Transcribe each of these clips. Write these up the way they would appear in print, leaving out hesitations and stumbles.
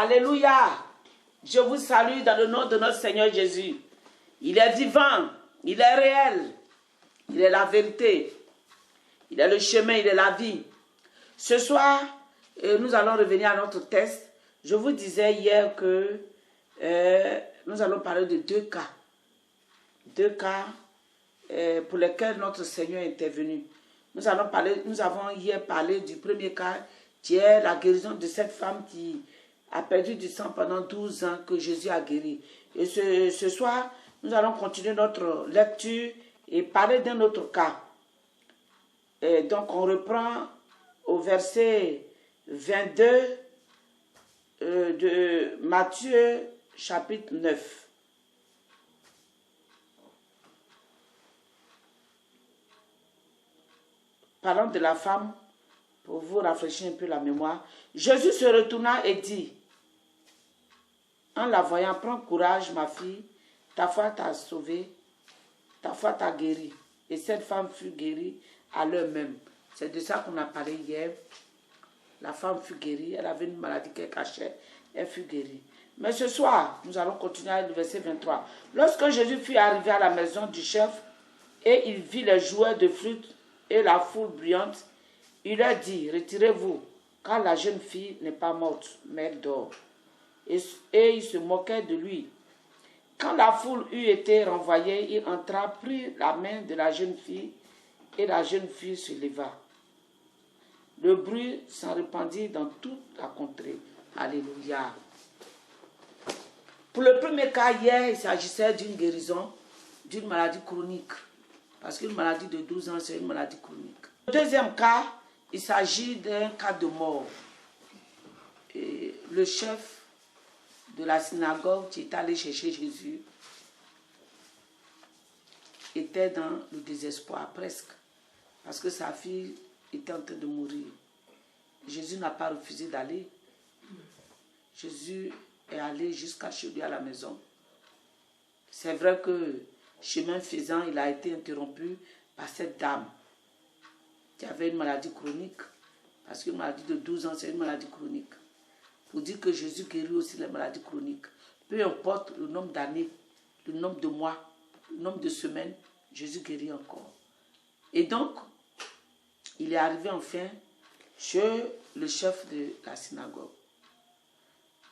Alléluia. Je vous salue dans le nom de notre Seigneur Jésus. Il est vivant, il est réel, il est la vérité, il est le chemin, il est la vie. Ce soir, nous allons revenir à notre texte. Je vous disais hier que nous allons parler de deux cas. Deux cas pour lesquels notre Seigneur est intervenu. Nous avons hier parlé du premier cas qui est la guérison de cette femme qui a perdu du sang pendant 12 ans que Jésus a guéri. Et ce soir, nous allons continuer notre lecture et parler d'un autre cas. Et donc, on reprend au verset 22 de Matthieu chapitre 9. Parlant de la femme, pour vous rafraîchir un peu la mémoire, Jésus se retourna et dit, en la voyant, prends courage, ma fille, ta foi t'a sauvée, ta foi t'a guérie. Et cette femme fut guérie à l'heure même. C'est de ça qu'on a parlé hier. La femme fut guérie, elle avait une maladie qu'elle cachait, elle fut guérie. Mais ce soir, nous allons continuer avec le verset 23. Lorsque Jésus fut arrivé à la maison du chef, et il vit les joueurs de flûte et la foule bruyante, il leur dit, retirez-vous, car la jeune fille n'est pas morte, mais elle dort. Et il se moquait de lui. Quand la foule eut été renvoyée, il entra, prit la main de la jeune fille, et la jeune fille se leva. Le bruit s'en répandit dans toute la contrée. Alléluia. Pour le premier cas, hier, il s'agissait d'une guérison d'une maladie chronique. Parce qu'une maladie de 12 ans, c'est une maladie chronique. Le deuxième cas, il s'agit d'un cas de mort. Et le chef de la synagogue qui est allé chercher Jésus était dans le désespoir presque. Parce que sa fille était en train de mourir. Jésus n'a pas refusé d'aller. Jésus est allé jusqu'à chez lui à la maison. C'est vrai que, chemin faisant, il a été interrompu par cette dame qui avait une maladie chronique. Parce qu'une maladie de 12 ans, c'est une maladie chronique. Pour dire que Jésus guérit aussi les maladies chroniques. Peu importe le nombre d'années, le nombre de mois, le nombre de semaines, Jésus guérit encore. Et donc, il est arrivé enfin chez le chef de la synagogue.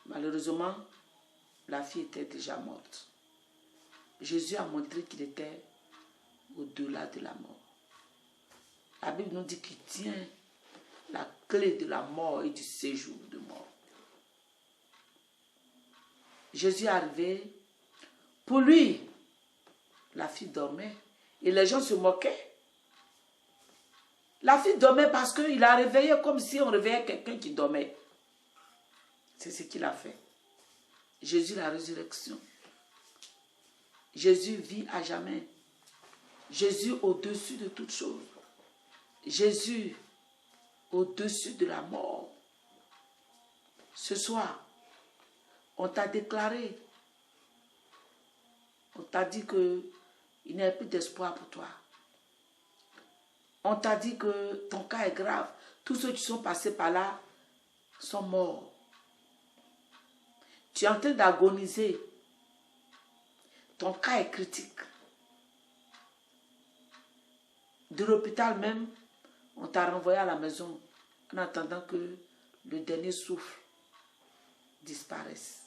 Malheureusement, la fille était déjà morte. Jésus a montré qu'il était au-delà de la mort. La Bible nous dit qu'il tient la clé de la mort et du séjour de mort. Jésus est arrivé. Pour lui, la fille dormait et les gens se moquaient. La fille dormait parce qu'il a réveillé comme si on réveillait quelqu'un qui dormait. C'est ce qu'il a fait. Jésus, la résurrection. Jésus vit à jamais. Jésus au-dessus de toutes choses. Jésus au-dessus de la mort. Ce soir, on t'a déclaré, on t'a dit qu'il n'y a plus d'espoir pour toi. On t'a dit que ton cas est grave. Tous ceux qui sont passés par là sont morts. Tu es en train d'agoniser. Ton cas est critique. De l'hôpital même, on t'a renvoyé à la maison en attendant que le dernier souffle disparaisse.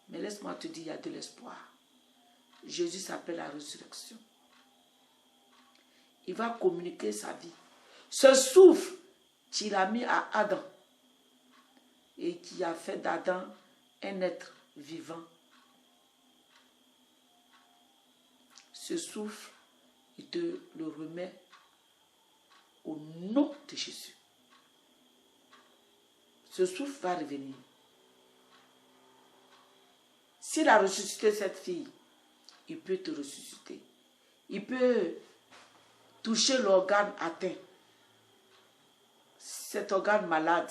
Mais laisse-moi te dire, il y a de l'espoir. Jésus s'appelle la résurrection. Il va communiquer sa vie. Ce souffle qu'il a mis à Adam et qui a fait d'Adam un être vivant. Ce souffle, il te le remet au nom de Jésus. Ce souffle va revenir. S'il a ressuscité cette fille, il peut te ressusciter. Il peut toucher l'organe atteint. Cet organe malade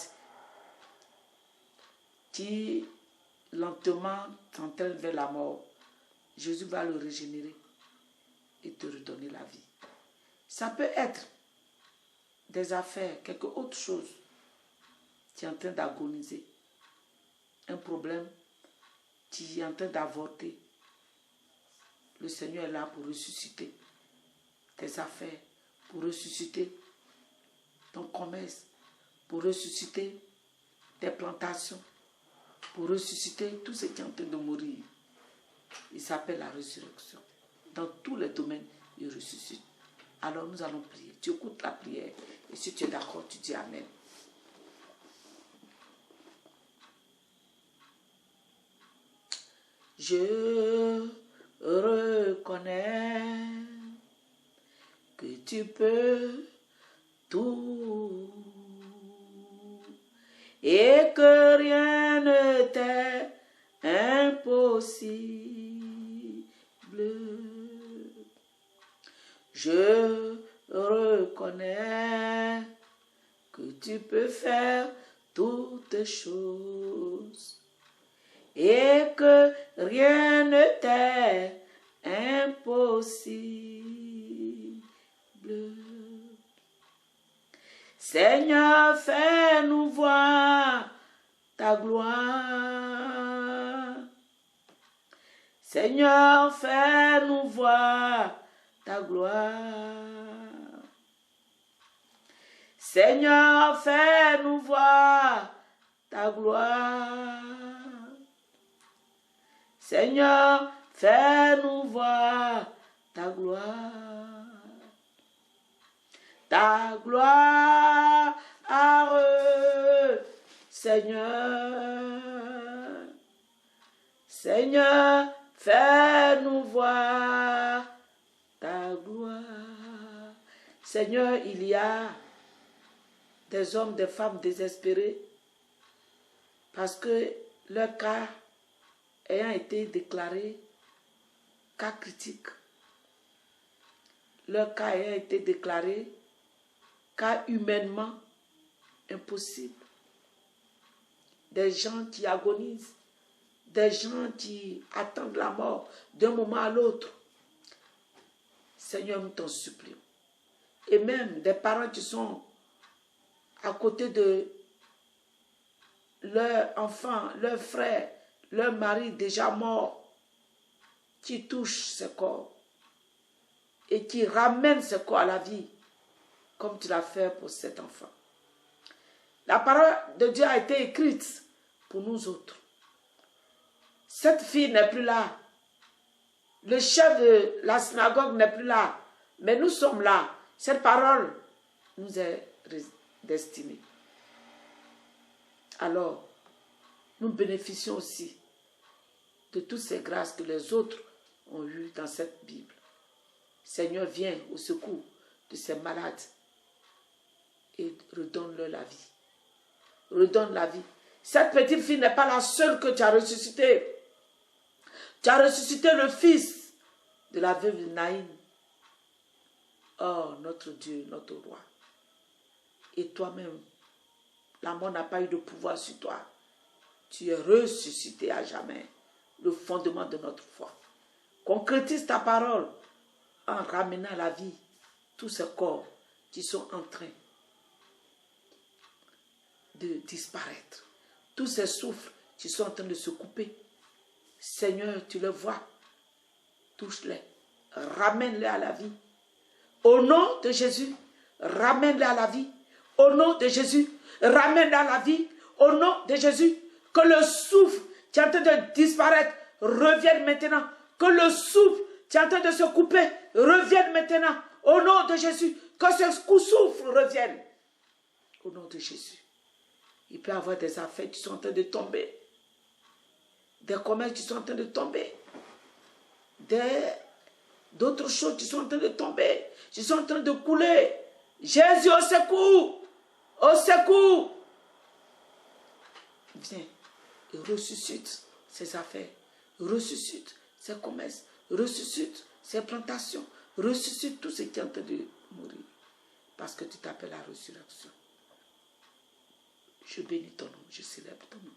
qui lentement t'entraîne vers la mort. Jésus va le régénérer et te redonner la vie. Ça peut être des affaires, quelque autre chose qui est en train d'agoniser. un problème, tu es en train d'avorter. Le Seigneur est là pour ressusciter tes affaires, pour ressusciter ton commerce, pour ressusciter tes plantations, pour ressusciter tout ce qui est en train de mourir. Il s'appelle la résurrection. Dans tous les domaines, il ressuscite. Alors nous allons prier. Tu écoutes la prière. Et si tu es d'accord, tu dis Amen. Je reconnais que tu peux tout et que rien ne t'est impossible. Je reconnais que tu peux faire toutes choses et que rien ne t'est impossible. Seigneur, fais-nous voir ta gloire. Seigneur, fais-nous voir ta gloire. Seigneur, fais-nous voir ta gloire. Seigneur, fais-nous voir ta gloire. Ta gloire, Seigneur. Seigneur, fais-nous voir ta gloire. Seigneur, il y a des hommes, des femmes désespérés parce que leur cas ayant été déclaré cas critique, leur cas ayant été déclaré cas humainement impossible. Des gens qui agonisent, des gens qui attendent la mort d'un moment à l'autre. Seigneur, nous t'en supplions. Et même des parents qui sont à côté de leur enfant, leur frère, leur mari déjà mort, qui touchent ce corps et qui ramènent ce corps à la vie, comme tu l'as fait pour cet enfant. La parole de Dieu a été écrite pour nous autres. Cette fille n'est plus là. Le chef de la synagogue n'est plus là. Mais nous sommes là. Cette parole nous est destinée. Alors, nous bénéficions aussi de toutes ces grâces que les autres ont eues dans cette Bible. Seigneur, viens au secours de ces malades et redonne-leur la vie. Redonne la vie. Cette petite fille n'est pas la seule que tu as ressuscitée. Tu as ressuscité le fils de la veuve Naïm. Oh, notre Dieu, notre roi. Et toi-même, la mort n'a pas eu de pouvoir sur toi. Tu es ressuscité à jamais. Le fondement de notre foi. Concrétise ta parole en ramenant à la vie tous ces corps qui sont en train de disparaître. Tous ces souffles qui sont en train de se couper. Seigneur, tu les vois. Touche-les. Ramène-les à la vie. Au nom de Jésus, ramène-les à la vie. Au nom de Jésus, ramène-les à la vie. Au nom de Jésus, que le souffle qui est en train de disparaître revienne maintenant. Que le souffle qui est en train de se couper revienne maintenant. Au nom de Jésus, que ce souffle revienne. Au nom de Jésus. Il peut y avoir des affaires qui sont en train de tomber. Des commerces qui sont en train de tomber. D'autres choses qui sont en train de tomber. Qui sont en train de couler. Jésus, au secours. Au secours. Viens et ressuscite ces affaires. Ressuscite ces commerces. Ressuscite ces plantations. Ressuscite tout ce qui est en train de mourir. Parce que tu t'appelles la résurrection. Je bénis ton nom, je célèbre ton nom.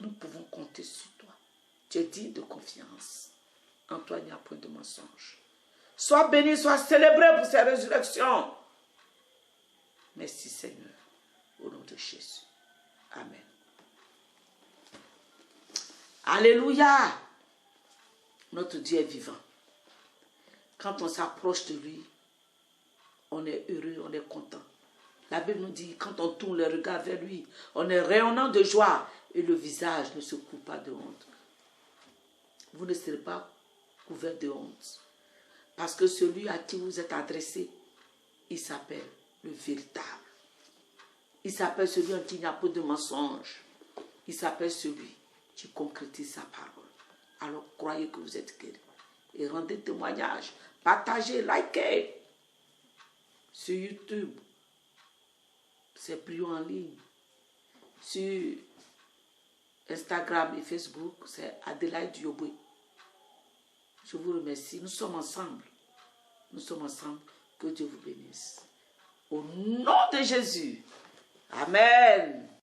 Nous pouvons compter sur toi. Tu es digne de confiance. En toi, il n'y a point de mensonge. Sois béni, sois célébré pour ces résurrections. Merci Seigneur, au nom de Jésus. Amen. Alléluia. Notre Dieu est vivant. Quand on s'approche de lui, on est heureux, on est content. La Bible nous dit, quand on tourne le regard vers lui, on est rayonnant de joie et le visage ne se couvre pas de honte. Vous ne serez pas couvert de honte. Parce que celui à qui vous êtes adressé, il s'appelle le véritable. Il s'appelle celui en qui il n'y a pas de mensonge. Il s'appelle celui qui concrétise sa parole. Alors croyez que vous êtes guéris. Et rendez témoignage. Partagez, likez. Sur YouTube, c'est prions en ligne. Sur Instagram et Facebook, c'est Adélaïde Yoboué. Je vous remercie. Nous sommes ensemble. Nous sommes ensemble. Que Dieu vous bénisse. Au nom de Jésus. Amen.